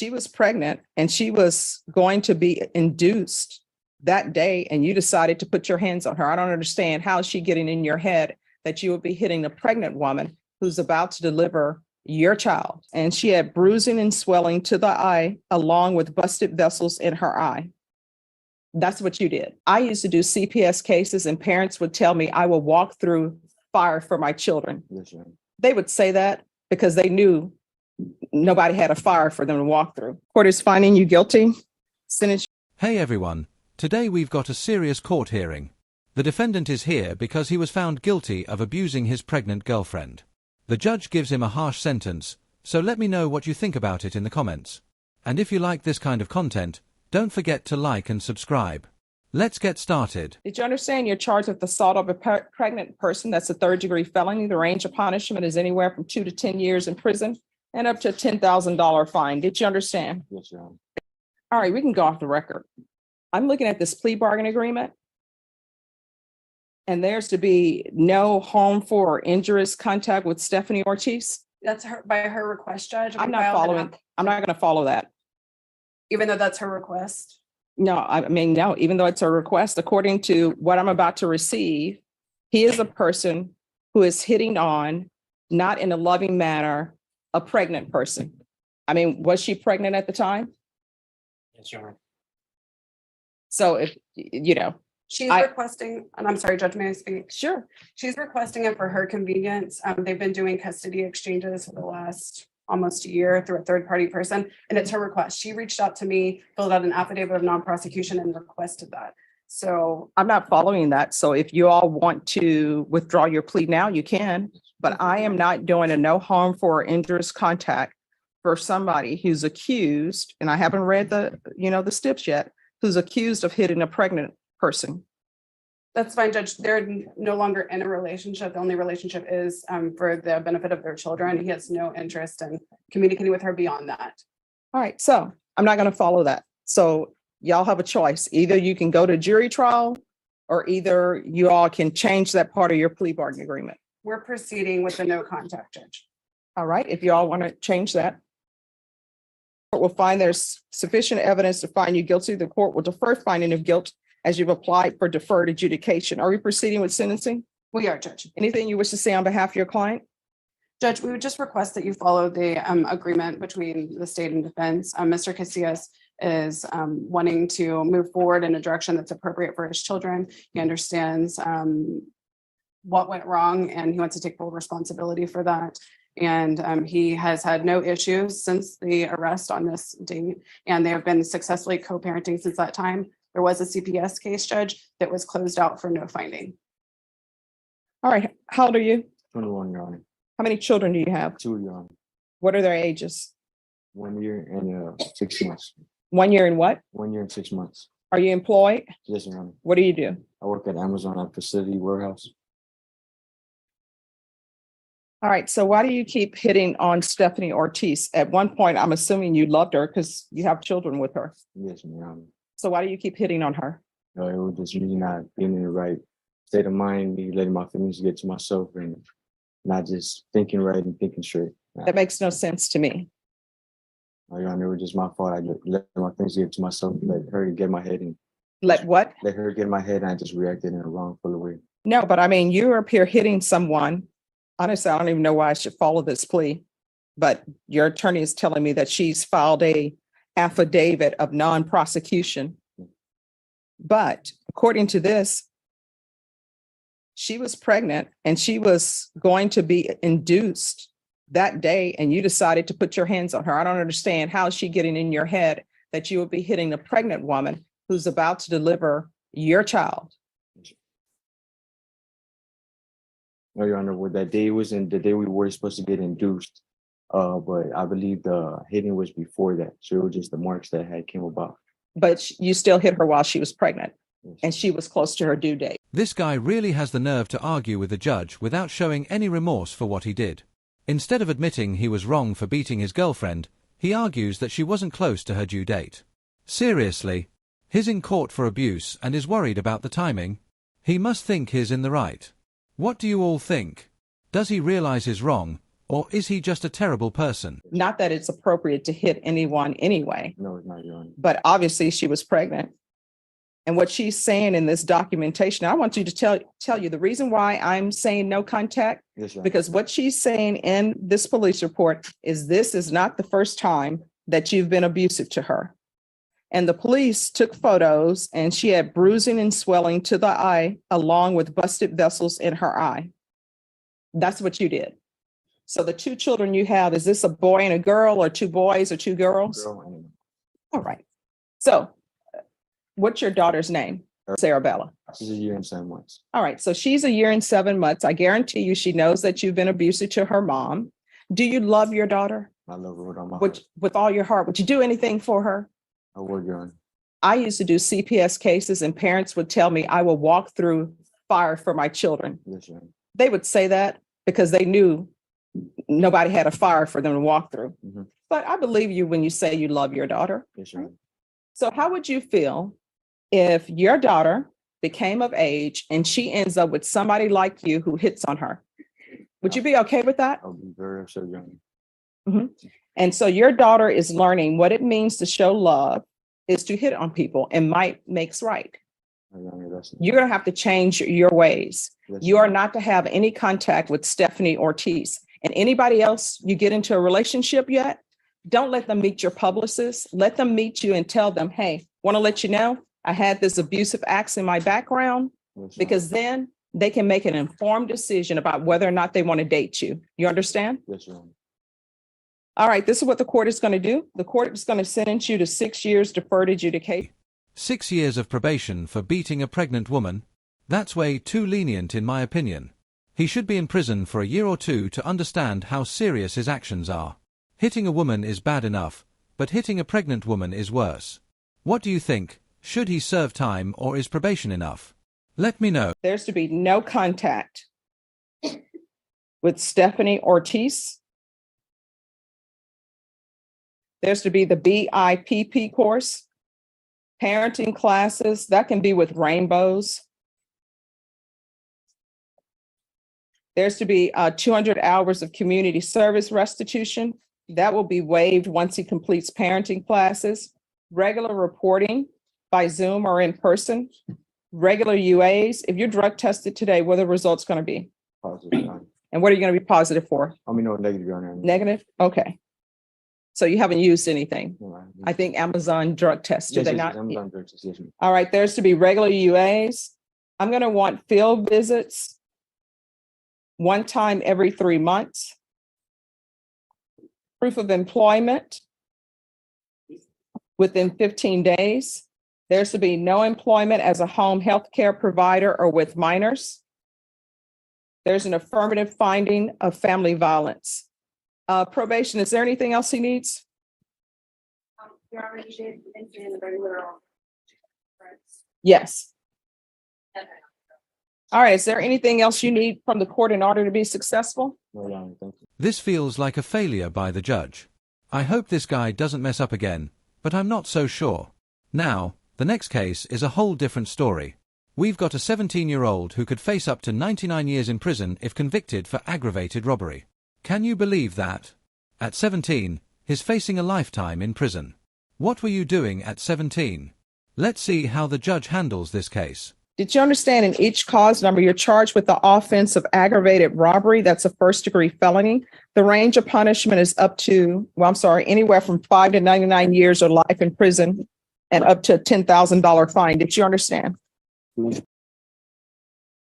she was pregnant and she was going to be induced that day, and you decided to put your hands on her. I don't understand. How is she getting in your head that you would be hitting a pregnant woman who's about to deliver your child? And she had bruising and swelling to the eye, along with busted vessels in her eye. That's what you did. I used to do CPS cases, and parents would tell me I will walk through fire for my children. Yes, ma'am. They would say that because they knew nobody had a fire for them to walk through. Court is finding you guilty. Sentence. Hey everyone, today we've got a serious court hearing. The defendant is here because he was found guilty of abusing his pregnant girlfriend. The judge gives him a harsh sentence, so let me know what you think about it in the comments. And if you like this kind of content, don't forget to like and subscribe. Let's get started. Did you understand you're charged with assault of a pregnant person? That's a third-degree felony. The range of punishment is anywhere from 2 to 10 years in prison and up to a $10,000 fine. Did you understand? Yes, ma'am. All right, we can go off the record. I'm looking at this plea bargain agreement, and there's to be no harmful or injurious contact with Stephanie Ortiz. That's her by her request, Judge. I'm not following. I'm not going to follow that. Even though that's her request. No, I mean, no, even though it's a request, according to what I'm about to receive, he is a person who is hitting on, not in a loving manner, a pregnant person. I mean, was she pregnant at the time? Yes, Your Honor. So if, you know. She's requesting, and I'm sorry, Judge, may I speak? Sure. She's requesting it for her convenience. They've been doing custody exchanges for the last almost a year through a third-party person, and it's her request. She reached out to me, filled out an affidavit of non-prosecution, and requested that. So I'm not following that. So if you all want to withdraw your plea now, you can, but I am not doing a no harmful or injurious contact for somebody who's accused, and I haven't read the steps yet, who's accused of hitting a pregnant person. that's fine, Judge. They're no longer in a relationship. The only relationship is for the benefit of their children. He has no interest in communicating with her beyond that. All right, so I'm not going to follow that. So y'all have a choice. Either you can go to jury trial, or either you all can change that part of your plea bargain agreement. We're proceeding with the no contact, Judge. All right, if you all want to change that. The court will find there's sufficient evidence to find you guilty. The court will defer finding of guilt as you've applied for deferred adjudication. Are we proceeding with sentencing? We are, Judge. Anything you wish to say on behalf of your client? Judge, we would just request that you follow the agreement between the state and defense. Mr. Casillas is wanting to move forward in a direction that's appropriate for his children. He understands what went wrong, and he wants to take full responsibility for that. And he has had no issues since the arrest on this date, and they have been successfully co-parenting since that time. There was a CPS case, Judge, that was closed out for no finding. All right, how old are you? 21, Your Honor. How many children do you have? 2, Your Honor. What are their ages? 1 year and 6 months. 1 year and what? 1 year and 6 months. Are you employed? Yes, Your Honor. What do you do? I work at Amazon at Facility Warehouse. All right, so why do you keep hitting on Stephanie Ortiz? At one point, I'm assuming you loved her because you have children with her. Yes, Your Honor. So why do you keep hitting on her? No, it was just me not being in the right state of mind, me letting my feelings get to myself and not just thinking right and thinking straight. That makes no sense to me. Your Honor, it was just my fault. I just let my feelings get to myself, let her get in my head and Let what? let her get in my head, and I just reacted in a wrongful way. No, but I mean, you're up here hitting someone. Honestly, I don't even know why I should follow this plea, but your attorney is telling me that she's filed a affidavit of non-prosecution. But according to this, she was pregnant and she was going to be induced that day, and you decided to put your hands on her. I don't understand. How is she getting in your head that you would be hitting a pregnant woman who's about to deliver your child? No, Your Honor, what that day was in the day we were supposed to get induced. But I believe the hitting was before that. So it was just the marks that had came about. But you still hit her while she was pregnant, Yes. and she was close to her due date. This guy really has the nerve to argue with the judge without showing any remorse for what he did. Instead of admitting he was wrong for beating his girlfriend, he argues that she wasn't close to her due date. Seriously? He's in court for abuse and is worried about the timing? He must think he's in the right. What do you all think? Does he realize he's wrong, Or is he just a terrible person? Not that it's appropriate to hit anyone anyway, No, it's not, Your Honor. but obviously she was pregnant. And what she's saying in this documentation, I want you to tell you the reason why I'm saying no contact, Yes, Your Honor. because what she's saying in this police report is this is not the first time that you've been abusive to her. And the police took photos and she had bruising and swelling to the eye along with busted vessels in her eye. That's what you did. So the two children you have, is this a boy and a girl or two boys or two girls? Girl, and All right. So what's your daughter's name? Sarabella. she's a year and 7 months. All right. So she's a year and 7 months. I guarantee you she knows that you've been abusive to her mom. Do you love your daughter? I love her with all my Would, heart. with all your heart? Would you do anything for her? I would, Your Honor. I used to do CPS cases and parents would tell me I will walk through fire for my children. Yes, Your Honor. They would say that because they knew nobody had a fire for them to walk through. Mhm. But I believe you when you say you love your daughter. Yes, Your Honor. So how would you feel if your daughter became of age and she ends up with somebody like you who hits on her? Would you be okay with that? I'll be very upset, Your Honor. And so your daughter is learning what it means to show love is to hit on people, and might makes right. Your Honor, that's You're going to have to change your ways. yes, You Your are not to have any contact with Stephanie Ortiz. And anybody else you get into a relationship yet, don't let them meet your publicist. Let them meet you and tell them, hey, want to let you know I had this abusive acts in my background, Honor. Yes, Your because then they can make an informed decision about whether or not they want to date you. You understand? Honor. Yes, Your Honor. All right, this is what the court is going to do. The court is going to sentence you to 6 years deferred adjudication. 6 years of probation for beating a pregnant woman? That's way too lenient in my opinion. He should be in prison for a year or two to understand how serious his actions are. Hitting a woman is bad enough, but hitting a pregnant woman is worse. What do you think? Should he serve time or is probation enough? Let me know. There's to be no contact with Stephanie Ortiz. There's to be the BIPP course, parenting classes, that can be with rainbows. There's to be 200 hours of community service restitution. That will be waived once he completes parenting classes, regular reporting by Zoom or in person, regular UAs. If you're drug tested today, what are the results going to be? Positive, Your Honor. And what are you going to be positive for? I mean, no, negative, Your Honor. Negative? Okay. So you haven't used anything. No, I think Amazon drug tests, do yes, they yes, not? I'm done, Judge. Yes, ma'am. All right, there's to be regular UAs. I'm going to want field visits one time every 3 months. Proof of employment within 15 days. There's to be no employment as a home health care provider or with minors. There's an affirmative finding of family violence. Probation, is there anything else he needs? You already did mention the regular. Yes. All right, is there anything else you need from the court in order to be successful? No, Your Honor, thank you. This feels like a failure by the judge. I hope this guy doesn't mess up again, but I'm not so sure. Now, the next case is a whole different story. We've got a 17-year-old who could face up to 99 years in prison if convicted for aggravated robbery. Can you believe that? At 17, he's facing a lifetime in prison. What were you doing at 17? Let's see how the judge handles this case. Did you understand in each cause number, you're charged with the offense of aggravated robbery? That's a first-degree felony. The range of punishment is anywhere from 5 to 99 years or life in prison and up to a $10,000 fine. Did you understand?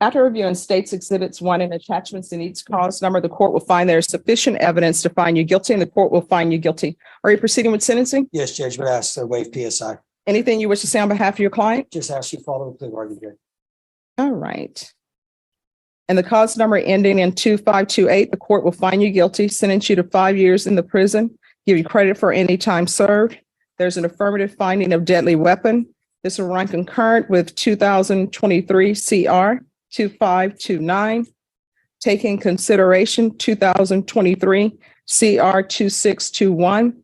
After reviewing states exhibits 1 and attachments in each cause number, the court will find there is sufficient evidence to find you guilty, and the court will find you guilty. Are you proceeding with sentencing? Yes, Judge, but ask to waive PSI. Anything you wish to say on behalf of your client? Just ask you follow the plea bargain, Judge. All right. And the cause number ending in 2528, the court will find you guilty, sentence you to 5 years in the prison, give you credit for any time served. There's an affirmative finding of deadly weapon. This will run concurrent with 2023 CR 2529. Taking consideration 2023 CR 2621,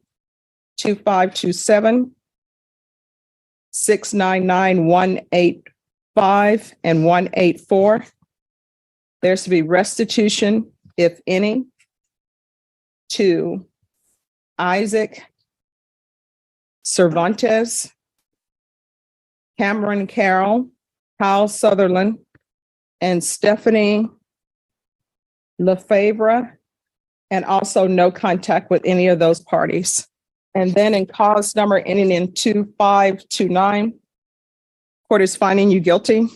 2527, 699, 185, and 184. There's to be restitution, if any, to Isaac Cervantes, Cameron Carroll, Kyle Sutherland, and Stephanie Lefevre, and also no contact with any of those parties. And then in cause number ending in 2529, court is finding you guilty,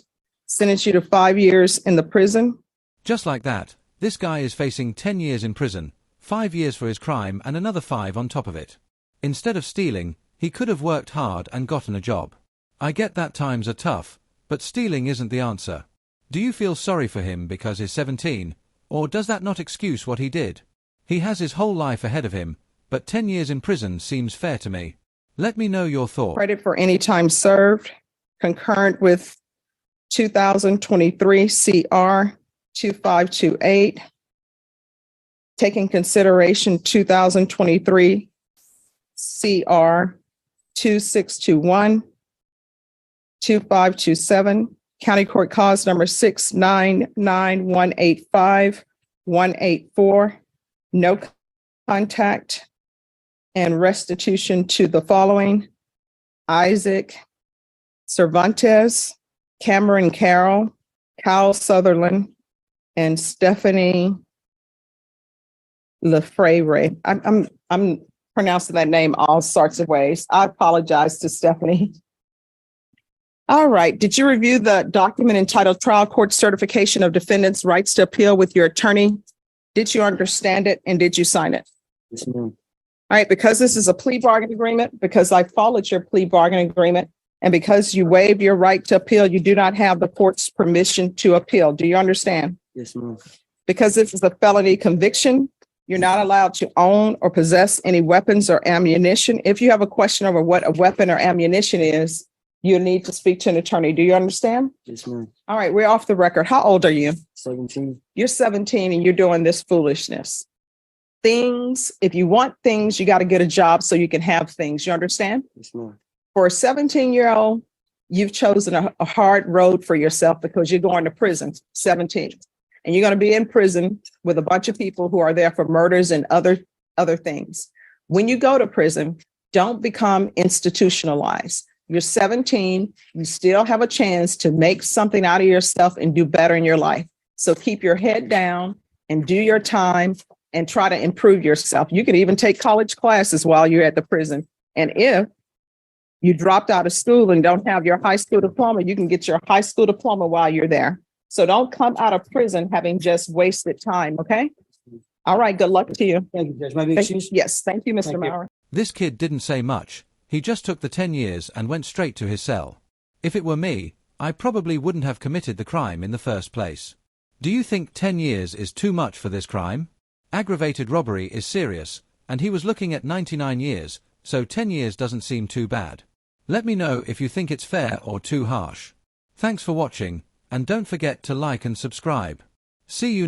sentence you to 5 years in the prison. Just like that, this guy is facing 10 years in prison, 5 years for his crime and another 5 on top of it. Instead of stealing, he could have worked hard and gotten a job. I get that times are tough, but stealing isn't the answer. Do you feel sorry for him because he's 17, or does that not excuse what he did? He has his whole life ahead of him, but 10 years in prison seems fair to me. Let me know your thoughts. Credit for any time served, concurrent with 2023 CR 2528, taking consideration 2023 CR 2621, 2527, County Court Cause number 699185184, no contact and restitution to the following: Isaac Cervantes, Cameron Carroll, Kyle Sutherland, and Stephanie Lefevre. I'm pronouncing that name all sorts of ways. I apologize to Stephanie. All right. Did you review the document entitled Trial Court Certification of Defendant's Rights to Appeal with your attorney? Did you understand it and did you sign it? Yes, ma'am. All right. Because this is a plea bargain agreement, because I followed your plea bargain agreement, and because you waive your right to appeal, you do not have the court's permission to appeal. Do you understand? Yes, ma'am. Because this is a felony conviction, you're not allowed to own or possess any weapons or ammunition. If you have a question over what a weapon or ammunition is, you need to speak to an attorney. Do you understand? Yes, ma'am. All right, we're off the record. How old are you? 17. You're 17 and you're doing this foolishness. Things, if you want things, you got to get a job so you can have things. You understand? Yes, ma'am. For a 17-year-old, you've chosen a hard road for yourself because you're going to prison, 17. And you're going to be in prison with a bunch of people who are there for murders and other things. When you go to prison, don't become institutionalized. You're 17, you still have a chance to make something out of yourself and do better in your life. So keep your head down and do your time and try to improve yourself. You can even take college classes while you're at the prison. And if you dropped out of school and don't have your high school diploma, you can get your high school diploma while you're there. So don't come out of prison having just wasted time, okay? All right, good luck to you. Thank you, Judge. May I be excused? Yes, thank you, Mr. Thank you. Maurer. This kid didn't say much. He just took the 10 years and went straight to his cell. If it were me, I probably wouldn't have committed the crime in the first place. Do you think 10 years is too much for this crime? Aggravated robbery is serious, and he was looking at 99 years, so 10 years doesn't seem too bad. Let me know if you think it's fair or too harsh. Thanks for watching, and don't forget to like and subscribe. See you next time.